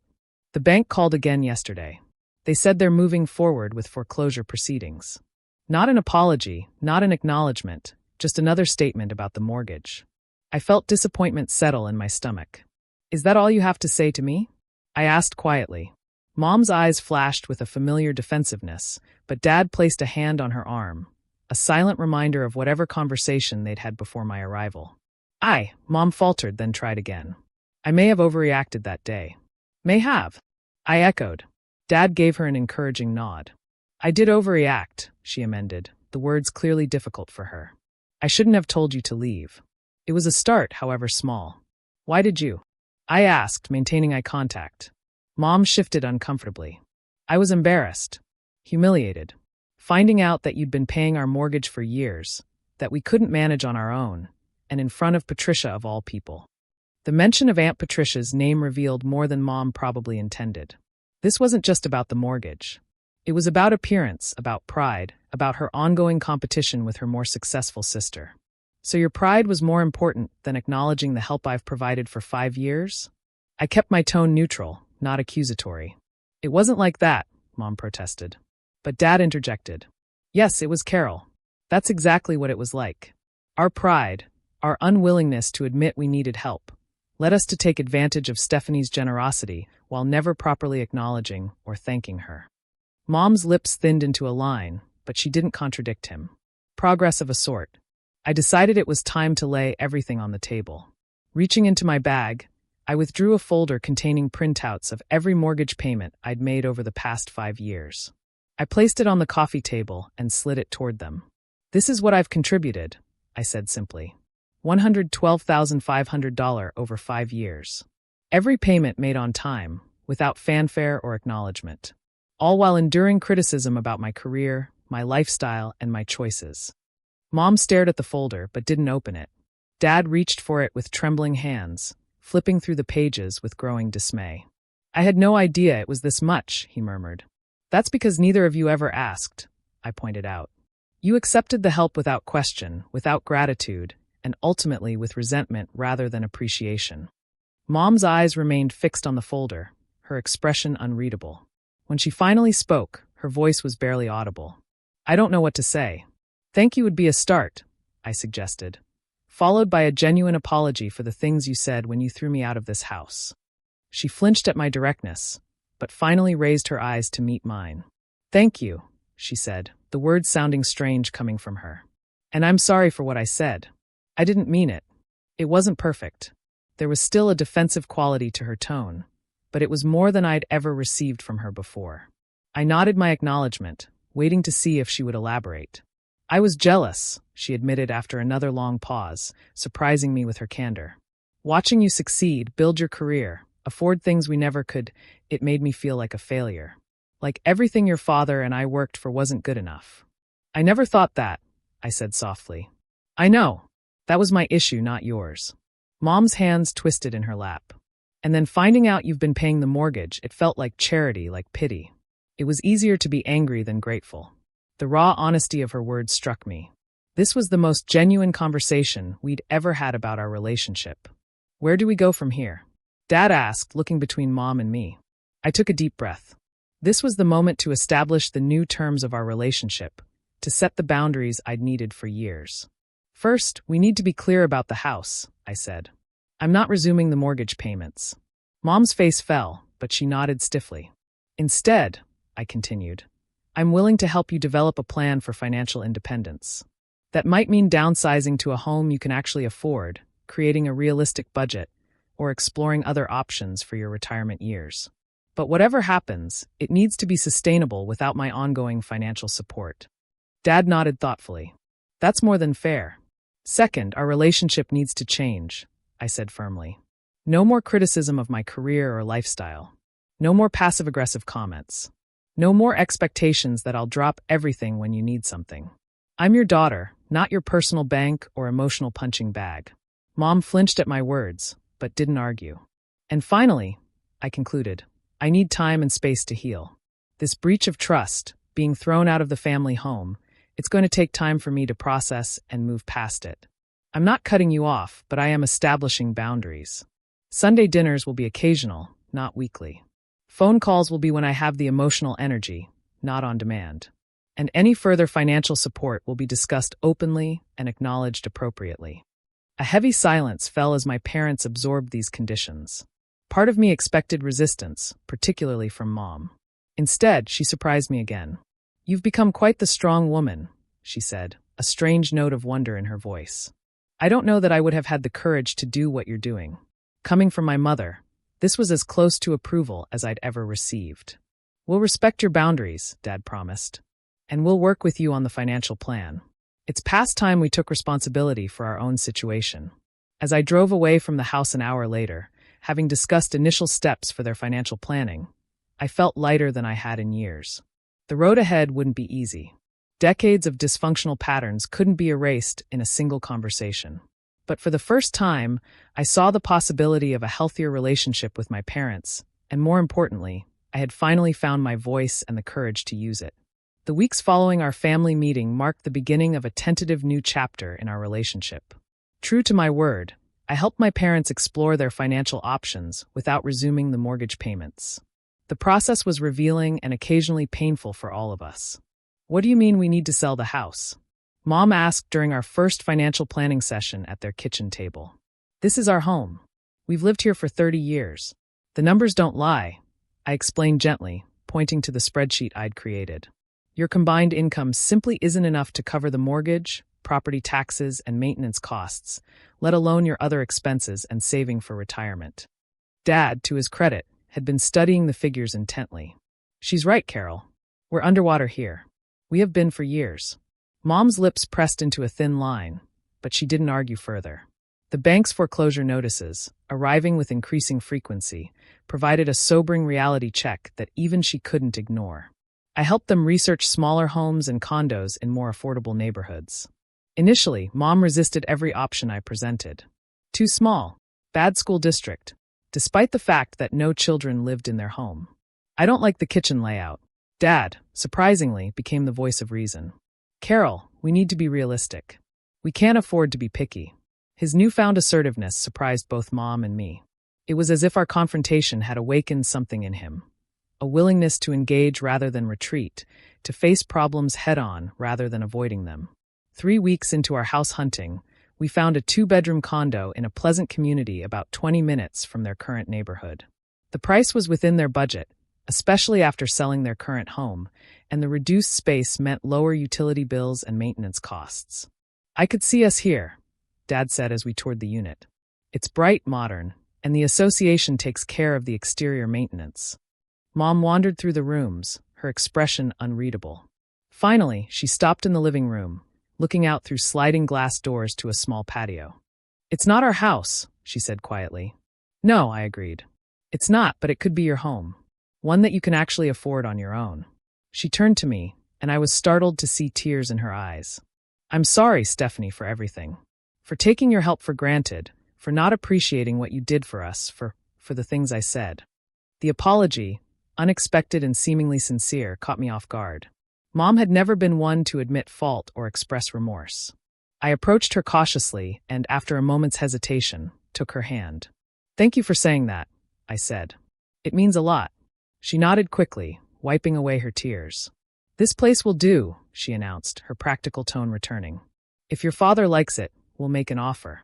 The bank called again yesterday. They said they're moving forward with foreclosure proceedings. Not an apology, not an acknowledgement, just another statement about the mortgage. I felt disappointment settle in my stomach. Is that all you have to say to me? I asked quietly. Mom's eyes flashed with a familiar defensiveness, but Dad placed a hand on her arm, a silent reminder of whatever conversation they'd had before my arrival. Mom faltered, then tried again. I may have overreacted that day. May have. I echoed. Dad gave her an encouraging nod. I did overreact, she amended, the words clearly difficult for her. I shouldn't have told you to leave. It was a start, however small. Why did you? I asked, maintaining eye contact. Mom shifted uncomfortably. I was embarrassed. Humiliated. Finding out that you'd been paying our mortgage for years, that we couldn't manage on our own, and in front of Patricia of all people. The mention of Aunt Patricia's name revealed more than Mom probably intended. This wasn't just about the mortgage. It was about appearance, about pride, about her ongoing competition with her more successful sister. So your pride was more important than acknowledging the help I've provided for 5 years? I kept my tone neutral, not accusatory. It wasn't like that, Mom protested. But Dad interjected. Yes, it was Carol. That's exactly what it was like. Our pride, our unwillingness to admit we needed help, led us to take advantage of Stephanie's generosity while never properly acknowledging or thanking her. Mom's lips thinned into a line, but she didn't contradict him. Progress of a sort. I decided it was time to lay everything on the table. Reaching into my bag, I withdrew a folder containing printouts of every mortgage payment I'd made over the past 5 years. I placed it on the coffee table and slid it toward them. This is what I've contributed, I said simply. $112,500 over 5 years. Every payment made on time, without fanfare or acknowledgement. All while enduring criticism about my career, my lifestyle, and my choices. Mom stared at the folder but didn't open it. Dad reached for it with trembling hands, flipping through the pages with growing dismay. I had no idea it was this much, he murmured. That's because neither of you ever asked, I pointed out. You accepted the help without question, without gratitude, and ultimately with resentment rather than appreciation. Mom's eyes remained fixed on the folder, her expression unreadable. When she finally spoke, her voice was barely audible. I don't know what to say. Thank you would be a start, I suggested, followed by a genuine apology for the things you said when you threw me out of this house. She flinched at my directness, but finally raised her eyes to meet mine. Thank you, she said, the words sounding strange coming from her. And I'm sorry for what I said. I didn't mean it. It wasn't perfect. There was still a defensive quality to her tone, but it was more than I'd ever received from her before. I nodded my acknowledgement, waiting to see if she would elaborate. I was jealous, she admitted after another long pause, surprising me with her candor. Watching you succeed, build your career, afford things we never could, it made me feel like a failure. Like everything your father and I worked for wasn't good enough. I never thought that, I said softly. I know. That was my issue, not yours. Mom's hands twisted in her lap. And then finding out you've been paying the mortgage, it felt like charity, like pity. It was easier to be angry than grateful. The raw honesty of her words struck me. This was the most genuine conversation we'd ever had about our relationship. Where do we go from here? Dad asked, looking between Mom and me. I took a deep breath. This was the moment to establish the new terms of our relationship, to set the boundaries I'd needed for years. First, we need to be clear about the house, I said. I'm not resuming the mortgage payments. Mom's face fell, but she nodded stiffly. Instead, I continued, I'm willing to help you develop a plan for financial independence. That might mean downsizing to a home you can actually afford, creating a realistic budget, or exploring other options for your retirement years. But whatever happens, it needs to be sustainable without my ongoing financial support. Dad nodded thoughtfully. That's more than fair. Second, our relationship needs to change, I said firmly. No more criticism of my career or lifestyle. No more passive-aggressive comments. No more expectations that I'll drop everything when you need something. I'm your daughter, not your personal bank or emotional punching bag. Mom flinched at my words, but didn't argue. And finally, I concluded, I need time and space to heal. This breach of trust, being thrown out of the family home, it's going to take time for me to process and move past it. I'm not cutting you off, but I am establishing boundaries. Sunday dinners will be occasional, not weekly. Phone calls will be when I have the emotional energy, not on demand. And any further financial support will be discussed openly and acknowledged appropriately. A heavy silence fell as my parents absorbed these conditions. Part of me expected resistance, particularly from Mom. Instead, she surprised me again. You've become quite the strong woman, she said, a strange note of wonder in her voice. I don't know that I would have had the courage to do what you're doing. Coming from my mother, this was as close to approval as I'd ever received. We'll respect your boundaries, Dad promised. and we'll work with you on the financial plan. It's past time we took responsibility for our own situation. As I drove away from the house an hour later, having discussed initial steps for their financial planning, I felt lighter than I had in years. The road ahead wouldn't be easy. Decades of dysfunctional patterns couldn't be erased in a single conversation. But for the first time, I saw the possibility of a healthier relationship with my parents, and more importantly, I had finally found my voice and the courage to use it. The weeks following our family meeting marked the beginning of a tentative new chapter in our relationship. True to my word, I helped my parents explore their financial options without resuming the mortgage payments. The process was revealing and occasionally painful for all of us. "What do you mean we need to sell the house?" Mom asked during our first financial planning session at their kitchen table. "This is our home. We've lived here for 30 years. The numbers don't lie," I explained gently, pointing to the spreadsheet I'd created. "Your combined income simply isn't enough to cover the mortgage, property taxes, and maintenance costs, let alone your other expenses and saving for retirement." Dad, to his credit, had been studying the figures intently. "She's right, Carol. We're underwater here. We have been for years." Mom's lips pressed into a thin line, but she didn't argue further. The bank's foreclosure notices, arriving with increasing frequency, provided a sobering reality check that even she couldn't ignore. I helped them research smaller homes and condos in more affordable neighborhoods. Initially, Mom resisted every option I presented. Too small, bad school district, despite the fact that no children lived in their home. "I don't like the kitchen layout." Dad, surprisingly, became the voice of reason. "Carol, we need to be realistic. We can't afford to be picky." His newfound assertiveness surprised both Mom and me. It was as if our confrontation had awakened something in him. A willingness to engage rather than retreat, to face problems head-on rather than avoiding them. 3 weeks into our house hunting, we found a 2-bedroom condo in a pleasant community about 20 minutes from their current neighborhood. The price was within their budget, especially after selling their current home, and the reduced space meant lower utility bills and maintenance costs. "I could see us here," Dad said as we toured the unit. "It's bright, modern, and the association takes care of the exterior maintenance." Mom wandered through the rooms, her expression unreadable. Finally, she stopped in the living room, looking out through sliding glass doors to a small patio. "It's not our house," she said quietly. "No," I agreed. "It's not, but it could be your home. One that you can actually afford on your own." She turned to me, and I was startled to see tears in her eyes. "I'm sorry, Stephanie, for everything. For taking your help for granted, for not appreciating what you did for us, for the things I said." The apology, unexpected and seemingly sincere, caught me off guard. Mom had never been one to admit fault or express remorse. I approached her cautiously and, after a moment's hesitation, took her hand. "Thank you for saying that," I said. "It means a lot." She nodded quickly, wiping away her tears. "This place will do," she announced, her practical tone returning. "If your father likes it, we'll make an offer."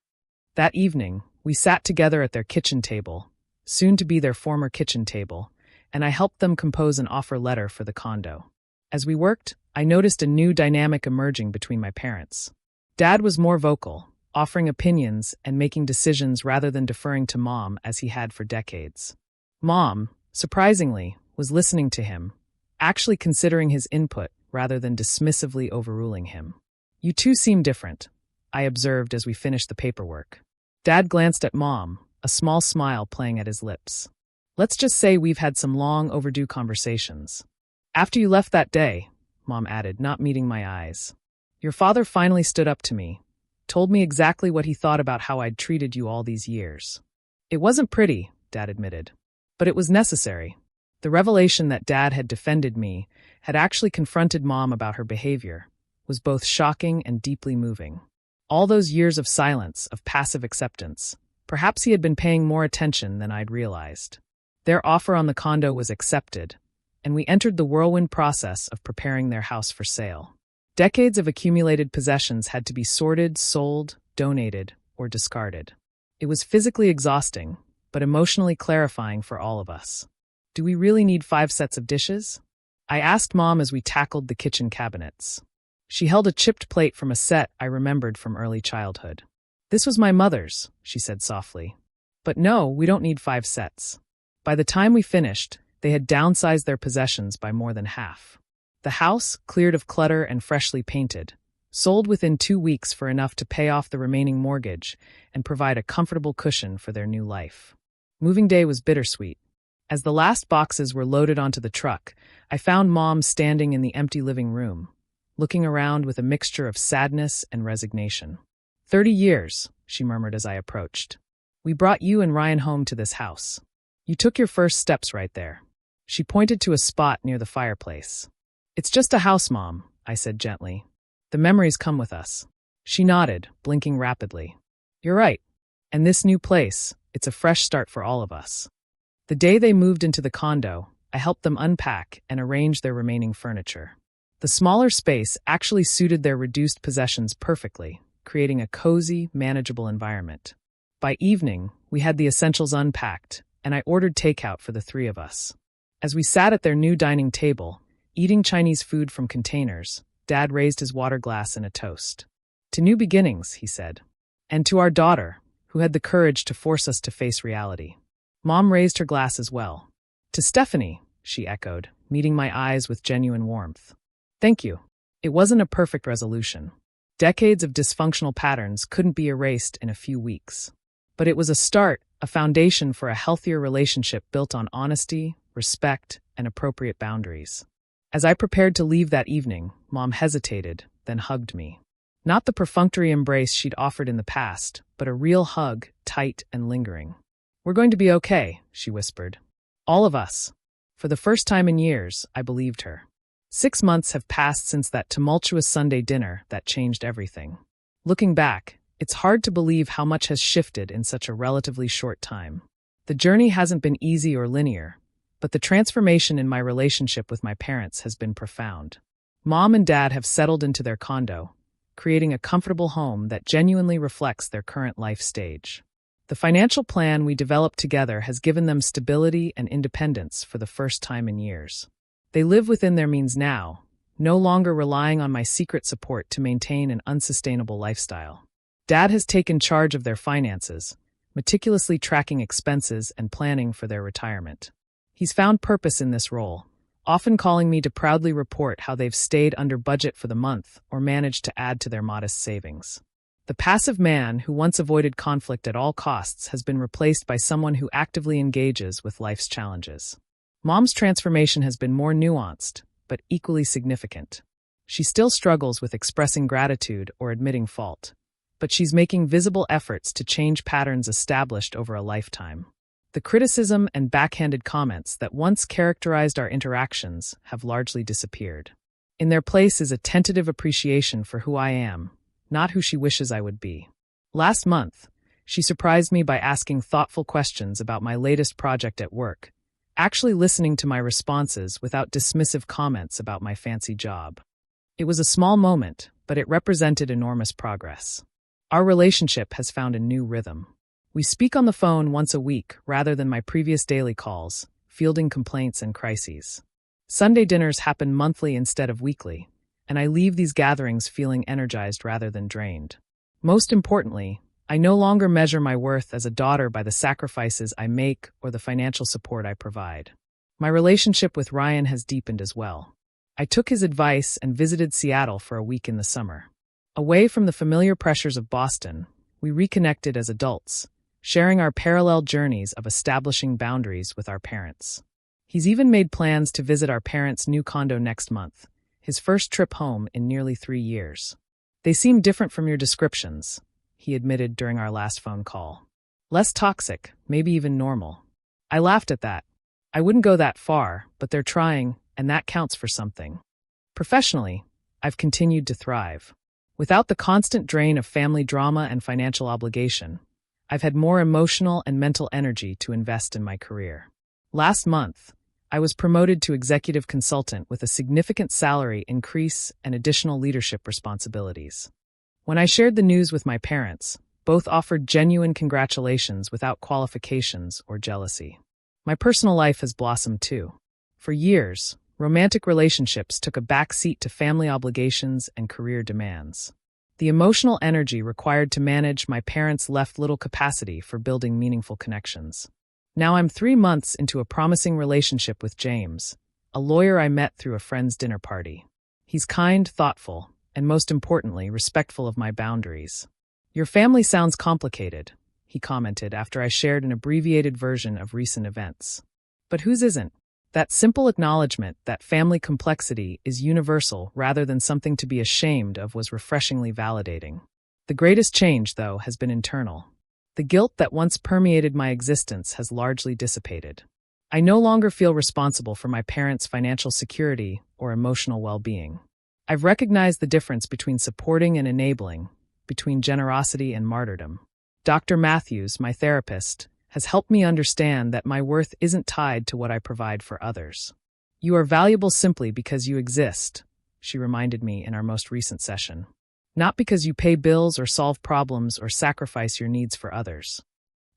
That evening, we sat together at their kitchen table, soon to be their former kitchen table, and I helped them compose an offer letter for the condo. As we worked, I noticed a new dynamic emerging between my parents. Dad was more vocal, offering opinions and making decisions rather than deferring to Mom as he had for decades. Mom, surprisingly, was listening to him, actually considering his input rather than dismissively overruling him. "You two seem different," I observed as we finished the paperwork. Dad glanced at Mom, a small smile playing at his lips. "Let's just say we've had some long overdue conversations." "After you left that day," Mom added, not meeting my eyes, "your father finally stood up to me, told me exactly what he thought about how I'd treated you all these years." "It wasn't pretty," Dad admitted, "but it was necessary." The revelation that Dad had defended me, had actually confronted Mom about her behavior, was both shocking and deeply moving. All those years of silence, of passive acceptance, perhaps he had been paying more attention than I'd realized. Their offer on the condo was accepted, and we entered the whirlwind process of preparing their house for sale. Decades of accumulated possessions had to be sorted, sold, donated, or discarded. It was physically exhausting, but emotionally clarifying for all of us. "Do we really need 5 sets of dishes?" I asked Mom as we tackled the kitchen cabinets. She held a chipped plate from a set I remembered from early childhood. "This was my mother's," she said softly. "But no, we don't need 5 sets." By the time we finished, they had downsized their possessions by more than half. The house, cleared of clutter and freshly painted, sold within 2 weeks for enough to pay off the remaining mortgage and provide a comfortable cushion for their new life. Moving day was bittersweet. As the last boxes were loaded onto the truck, I found Mom standing in the empty living room, looking around with a mixture of sadness and resignation. 30 years, she murmured as I approached. We brought you and Ryan home to this house. You took your first steps right there. She pointed to a spot near the fireplace. It's just a house, Mom, I said gently. The memories come with us. She nodded, blinking rapidly. You're right. And this new place, it's a fresh start for all of us. The day they moved into the condo, I helped them unpack and arrange their remaining furniture. The smaller space actually suited their reduced possessions perfectly, creating a cozy, manageable environment. By evening, we had the essentials unpacked, and I ordered takeout for the 3 of us. As we sat at their new dining table, eating Chinese food from containers, Dad raised his water glass in a toast. To new beginnings, he said. And to our daughter, who had the courage to force us to face reality. Mom raised her glass as well. To Stephanie, she echoed, meeting my eyes with genuine warmth. Thank you. It wasn't a perfect resolution. Decades of dysfunctional patterns couldn't be erased in a few weeks. But it was a start, a foundation for a healthier relationship built on honesty, respect, and appropriate boundaries. As I prepared to leave that evening, Mom hesitated, then hugged me. Not the perfunctory embrace she'd offered in the past, but a real hug, tight and lingering. We're going to be okay, she whispered. All of us. For the first time in years, I believed her. 6 months have passed since that tumultuous Sunday dinner that changed everything. Looking back, it's hard to believe how much has shifted in such a relatively short time. The journey hasn't been easy or linear, but the transformation in my relationship with my parents has been profound. Mom and Dad have settled into their condo, creating a comfortable home that genuinely reflects their current life stage. The financial plan we developed together has given them stability and independence for the first time in years. They live within their means now, no longer relying on my secret support to maintain an unsustainable lifestyle. Dad has taken charge of their finances, meticulously tracking expenses and planning for their retirement. He's found purpose in this role, often calling me to proudly report how they've stayed under budget for the month or managed to add to their modest savings. The passive man who once avoided conflict at all costs has been replaced by someone who actively engages with life's challenges. Mom's transformation has been more nuanced, but equally significant. She still struggles with expressing gratitude or admitting fault, but she's making visible efforts to change patterns established over a lifetime. The criticism and backhanded comments that once characterized our interactions have largely disappeared. In their place is a tentative appreciation for who I am, not who she wishes I would be. Last month, she surprised me by asking thoughtful questions about my latest project at work, actually listening to my responses without dismissive comments about my fancy job. It was a small moment, but it represented enormous progress. Our relationship has found a new rhythm. We speak on the phone once a week rather than my previous daily calls, fielding complaints and crises. Sunday dinners happen monthly instead of weekly, and I leave these gatherings feeling energized rather than drained. Most importantly, I no longer measure my worth as a daughter by the sacrifices I make or the financial support I provide. My relationship with Ryan has deepened as well. I took his advice and visited Seattle for a week in the summer. Away from the familiar pressures of Boston, we reconnected as adults, sharing our parallel journeys of establishing boundaries with our parents. He's even made plans to visit our parents' new condo next month, his first trip home in nearly 3 years. They seem different from your descriptions, he admitted during our last phone call. Less toxic, maybe even normal. I laughed at that. I wouldn't go that far, but they're trying, and that counts for something. Professionally, I've continued to thrive. Without the constant drain of family drama and financial obligation, I've had more emotional and mental energy to invest in my career. Last month, I was promoted to executive consultant with a significant salary increase and additional leadership responsibilities. When I shared the news with my parents, both offered genuine congratulations without qualifications or jealousy. My personal life has blossomed too. For years, romantic relationships took a back seat to family obligations and career demands. The emotional energy required to manage my parents left little capacity for building meaningful connections. Now I'm 3 months into a promising relationship with James, a lawyer I met through a friend's dinner party. He's kind, thoughtful, and most importantly, respectful of my boundaries. Your family sounds complicated, he commented after I shared an abbreviated version of recent events. But whose isn't? That simple acknowledgement that family complexity is universal rather than something to be ashamed of was refreshingly validating. The greatest change, though, has been internal. The guilt that once permeated my existence has largely dissipated. I no longer feel responsible for my parents' financial security or emotional well-being. I've recognized the difference between supporting and enabling, between generosity and martyrdom. Dr. Matthews, my therapist, has helped me understand that my worth isn't tied to what I provide for others. You are valuable simply because you exist, she reminded me in our most recent session. Not because you pay bills or solve problems or sacrifice your needs for others.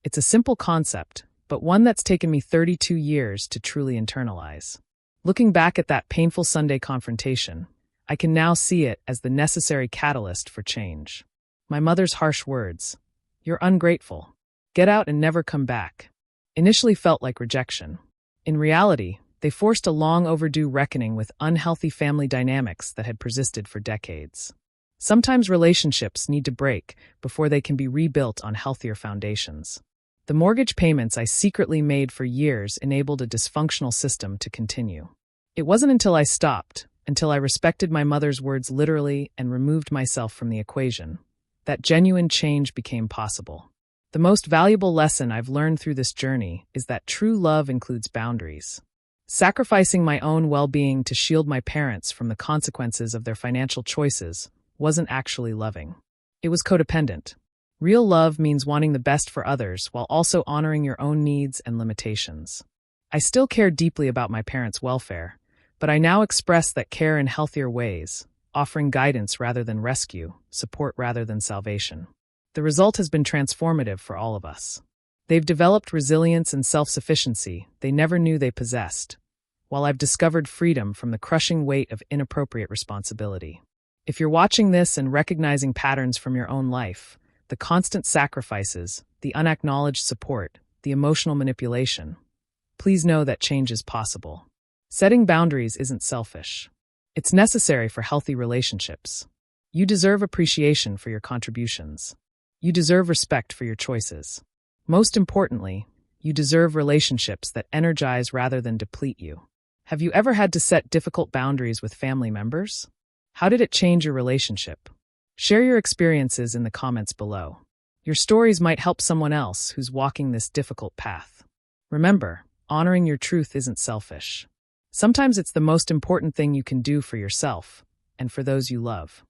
It's a simple concept, but one that's taken me 32 years to truly internalize. Looking back at that painful Sunday confrontation, I can now see it as the necessary catalyst for change. My mother's harsh words, "You're ungrateful. Get out and never come back," initially felt like rejection. In reality, they forced a long overdue reckoning with unhealthy family dynamics that had persisted for decades. Sometimes relationships need to break before they can be rebuilt on healthier foundations. The mortgage payments I secretly made for years enabled a dysfunctional system to continue. It wasn't until I stopped, until I respected my mother's words literally and removed myself from the equation, that genuine change became possible. The most valuable lesson I've learned through this journey is that true love includes boundaries. Sacrificing my own well-being to shield my parents from the consequences of their financial choices wasn't actually loving. It was codependent. Real love means wanting the best for others while also honoring your own needs and limitations. I still care deeply about my parents' welfare, but I now express that care in healthier ways, offering guidance rather than rescue, support rather than salvation. The result has been transformative for all of us. They've developed resilience and self-sufficiency they never knew they possessed, while I've discovered freedom from the crushing weight of inappropriate responsibility. If you're watching this and recognizing patterns from your own life, the constant sacrifices, the unacknowledged support, the emotional manipulation, please know that change is possible. Setting boundaries isn't selfish. It's necessary for healthy relationships. You deserve appreciation for your contributions. You deserve respect for your choices. Most importantly, you deserve relationships that energize rather than deplete you. Have you ever had to set difficult boundaries with family members? How did it change your relationship? Share your experiences in the comments below. Your stories might help someone else who's walking this difficult path. Remember, honoring your truth isn't selfish. Sometimes it's the most important thing you can do for yourself and for those you love.